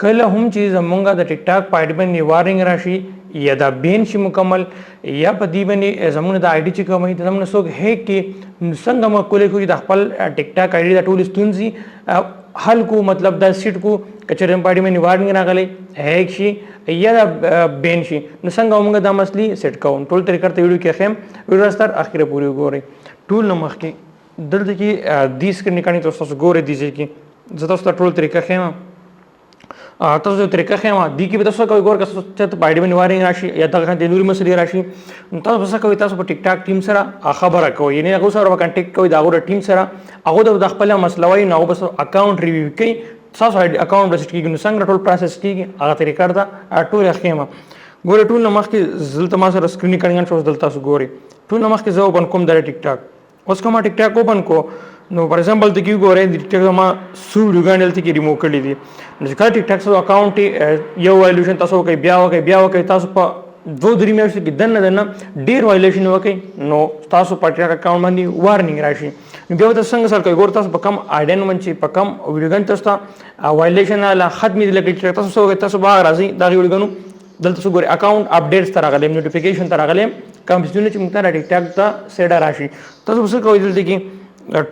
کله هم چې زمونږ د ټیک ټاک په آی ډي باندې وارننګ راشي یا دا بین شي مکمل یا په دې باندې زمونږ د آی ډي چې کوم وي زمونږ څوک هیک کې څنګه مو کولای کوي د خپل ټیک ټاک آی ډي د ټول ستونزې حل کو مطلب دا سیټ کو کچره په آی ډي باندې وارننګ راغلی هیک شي یا دا بین شي نو څنګه موږ دا مسلې سیټ کوو ټول طریقې ته ویډیو کې خیم ویډیو ستر اخیره پوری ګورئ ټول نو مخکې دلته کې دې سکرین کانی تاسو ګورئ دي چې زه تاسو ته ټول طریقې خیم تاسو طریقه خیمه دی کې به تاسو کوئی ګور کس ته په آی ډي باندې وارننګ راشي یا دغه د نوري مسلې راشي تاسو بس کوي تاسو په ټیک ټاک ټیم سره خبره کوي یعنی هغه سره کانټیکټ کوي دا غوړه ټیم سره هغه د خپل مسله وای نو بس اکاونټ ریویو کوي تاسو اکاونټ بس کیږي نو څنګه ټول پروسس کیږي هغه طریقه دا ټول خیمه ګوره ټول نمخ کې زلته ما سره سکرین کړنګ شو دلته تاسو ګوري ټول نمخ کې زه اوپن کوم د ټیک ټاک اوس کوم ټیک ټاک اوپن کو نو فار ایگزامپل ته کې ګورئ د ټیک ټاک ما سو ویډیوګان دلته کې ریموو کړي دي نو کله ټیک ټاک سره اکاونټ یو وایلیشن تاسو کوي بیا وکړي تاسو په 2-3 میاشتو کې دنه ډیر وایلیشن وکړي نو تاسو په ټیک اکاونټ باندې وارننګ راشي نو بیا تاسو څنګه سره کوي ګور تاسو په کم آیډن باندې په کم ویډیوګان تاسو وایلیشن لا ختمي لکه تاسو باغ راځي دا ویډیوګانو دلته څو ګوري اکاونټ اپډیټس تر راغلي نوټیفیکیشن تر راغلي کوم څه چې موږ ته ټیک ټاک ته سیډا راشي تاسو څه کوئ دلته کې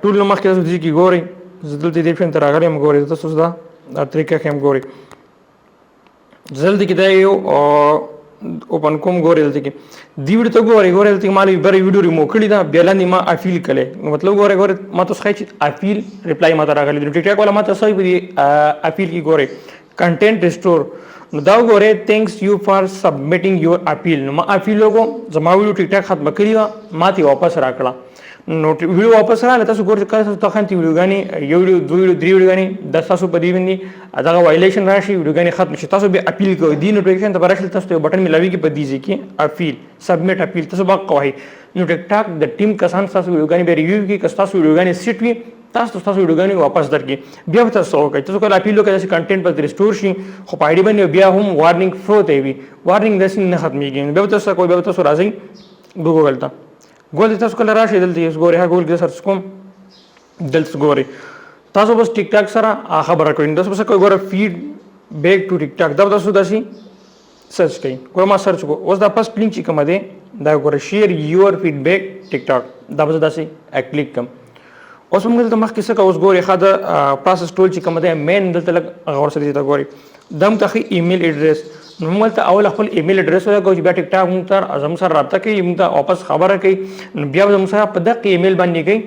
ټول نو مخکې تاسو دې کې ګورئ دلته دې فین تر راغلي موږ ګورئ تاسو دا طریقه هم ګورئ جلدی کې دا یو اوپن کوم ګورئ دلته کې دی ویډیو ته ګورئ دلته مالي بری ویډیو ریمو کړی دا بیا لاندې ما افیل کړي مطلب ګورئ ما تاسو خای چې افیل ریپلای ما ته راغلی ټیک ټاک ولا ما تاسو یې افیل کې ګورئ کنټینټ ریسټور نو دا ګورئ تھینکس یو فار سبمیټینګ یور اپیل نو ما اپیل وکړو زما ویډیو ټیک ټاک ختم کړی ما ته واپس راکړه نو ویډیو واپس راغله تاسو ګورئ کله تاسو خانتي ویډیوګانی یو ویډیو دوه ویډیو درې ویډیوګانی د تاسو په دی باندې دغه وایلیشن راشي ویډیوګانی ختم شي تاسو به اپیل کوئ دی نوټیفیکیشن ته براشل تاسو یو بٹن ملاوي کې په دیږي کې اپیل سبمیټ اپیل تاسو باغ کوئ نو ټیک ټاک د ټیم کسان تاسو ویډیوګانی به ریویو کې کس تاسو ویډیوګانی سیټ وي تاسو ویډیوګانی واپس درکې بیا تاسو کوئ تاسو کله اپیل وکړئ چې کنټینټ په ریسټور شي خو په آی ډي باندې بیا هم وارننګ پروت وي وارننګ داسې نه ختميږي بیا تاسو کوئ بیا تاسو راځئ ګوګل ته ګول تاسو کله راشي دلته یې ګورئ ګول کې سرچ کوم دلته ګورئ تاسو بس ټیک ټاک سره خبره کوئ تاسو بس کوئی ګوره فیډ بیک ټو ټیک ټاک دا تاسو داسي سرچ کوئ ګوره ما سرچ کو اوس دا فرست لینک چې کوم دی دا ګوره شیر یور فیډبیک ټیک ټاک دا بس داسي کلیک کوم اوس موږ دلته مخکې څه اوس ګورئ خاطر پروسس ټول چې کوم دی مین دلته لګ غور سره دي ګورئ دم ته ایمیل ایډریس نو موږ ته اول خپل ایمیل ایډریس ورکړو چې بیا ټیک ټاک موږ ته زموږ سره رابطه کوي موږ ته واپس خبره کوي نو بیا زموږ سره په دغه ایمیل باندې کوي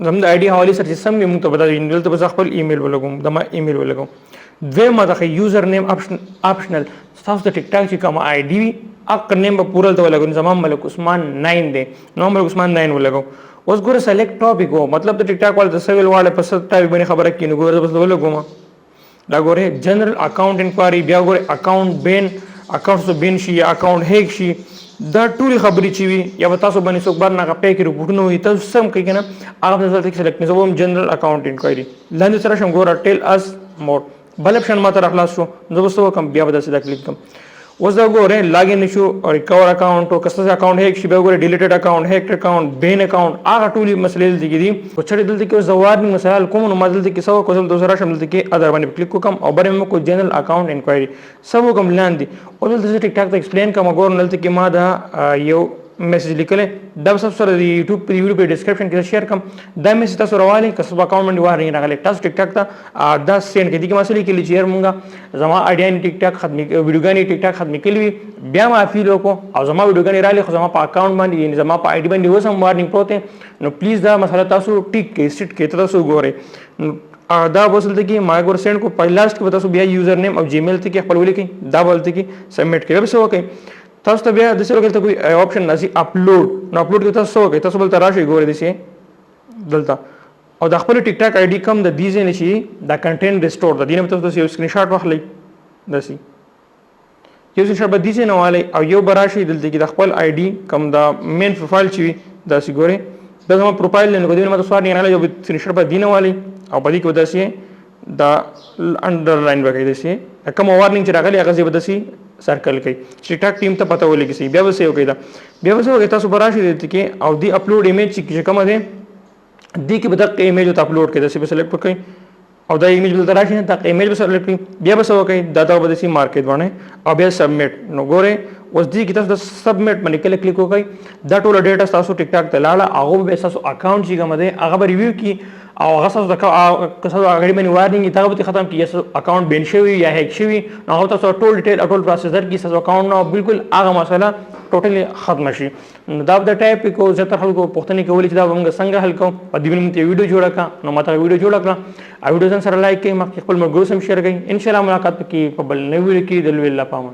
زموږ د آی ډي حواله سره چې سم موږ ته بدل دلته بس خپل ایمیل ولګوم د ما ایمیل ولګوم دویمه دغه یوزر نیم آپشنل تاسو د ټیک ټاک چې کوم آی ډي وي اق نیم په پورل ته ولګوم زمام ملک عثمان 9 دی نو ملک عثمان 9 ولګو اوس ګوره سلیکټ ټاپک وو مطلب د ټیک ټاک ول د سویل واله په ست ټاپک باندې خبره کینو ګوره بس ولګوم دا ګوره جنرال اکاونټ انکوایری بیا ګوره اکاونټ بین اکاونټ سو بین شي اکاونټ هیک شي دا ټول خبرې چې وي یا تاسو باندې څوک بار نه غپې کې رپورټونه وي تاسو سم کوي کنه هغه د ځل سلیکټ نه زوم جنرال اکاونټ انکوایری لاندې سره شم ګوره ټیل اس مور بل اپشن ماته راخلاص شو زه وسو کوم بیا به دا کلیک کوم اوس دا ګوره لاګین شو او ریکور اکاونټ او کسته اکاونټ هیک شي به ګوره ډیلیټډ اکاونټ هیک اکاونټ بین اکاونټ هغه ټول مسلې دي او چې دلته کې زوار مسائل کوم نو مدل کې سو کوم دوسرا شامل دي کې ادر باندې کلیک کوم او بره مې کو جنرال اکاونټ انکوایری سب کوم لاندې او دلته ټیک ټاک ته ایکسپلین کوم ګور دلته کې ما دا یو میسج لیکلې دا سب سره د یوټیوب په ویډیو په ډسکرپشن کې شیر کوم دا میسج تاسو راوالي کسب اکاونټ باندې وارنګ راغلی تاسو ټیک ټاک ته دا سند کې دي کې مسلې کې لچیر مونږه زما اډین ټیک ټاک ختمي ویډیوګانی ټیک ټاک ختمي کړی بیا ما افیل وکړو او زما ویډیوګانی رالی خو زما په اکاونټ باندې زما په آی ډي باندې وسم وارننګ پروت نو پلیز دا مسله تاسو ټیک کې سټ کې تاسو ګورئ دا وصل ته کې ما ګور سند کو په لاست کې تاسو بیا یوزر نیم او جیمیل ته کې خپل ولیکئ دا ولته کې سبمیټ کړئ به څه وکړئ تاسو ته بیا د څه وکړه کوئی آپشن نشي اپلوډ نو اپلوډ کې تاسو وکړئ تاسو بل تراشي ګورئ دي دلته او د خپل ټیک ټاک آی ډي کم د دیزه نشي دا کنټینټ ریسټور د دینه تاسو یو سکرین شاټ واخلئ داسي یو سکرین شاټ به دیزه نه والی او یو براشي دلته کې د خپل آی ډي کم دا مین پروفایل چی داسي ګورئ دا زما پروفایل نه کوي نو تاسو نه یو سکرین شاټ به دینه والی او په دې کې داسي دا انډرلاین وکړئ داسي کوم وارننګ چې راغلی هغه زی بدسي سرکل کوي ټیک ټاک ټیم ته پته ولګي سي بیا وسه یو کیدا بیا وسه تاسو براشي دي کې او دی اپلوډ ایمیج چې کوم ده دی کې بدق ایمیج ته اپلوډ کړئ داسې سلیکټ وکړئ او دا ایمیج بل راشي نه تا ایمیج به سره کړی بیا به سو کوي دا به د سی مارکیټ باندې او بیا سبمیټ نو ګوره اوس دې کې تاسو د سبمیټ باندې کلیک وکړئ دا ټول ډیټا تاسو ټیک ټاک ته لاړه هغه به تاسو اکاونټ چې کوم دی هغه به ریویو کی او هغه تاسو د کسو هغه باندې وارنینګ ته به ختم کی اکاونټ بین شوی یا هیک شوی نو هغه تاسو ټول ډیټیل ټول پروسیسر کی تاسو اکاونټ نو بالکل هغه مسله ټوټلی ختم شي دا د ټایپ کو زه تر خلکو پوښتنه کولی چې دا موږ څنګه حل کوو او د ویډیو جوړه کا نو ماته ویډیو جوړه کړه او ویډیو سره لایک کړئ مخکې خپل مرګرو سم شیر کړئ ان شاء الله ملاقات کی په بل نوې ویډیو کې د لوی الله پامه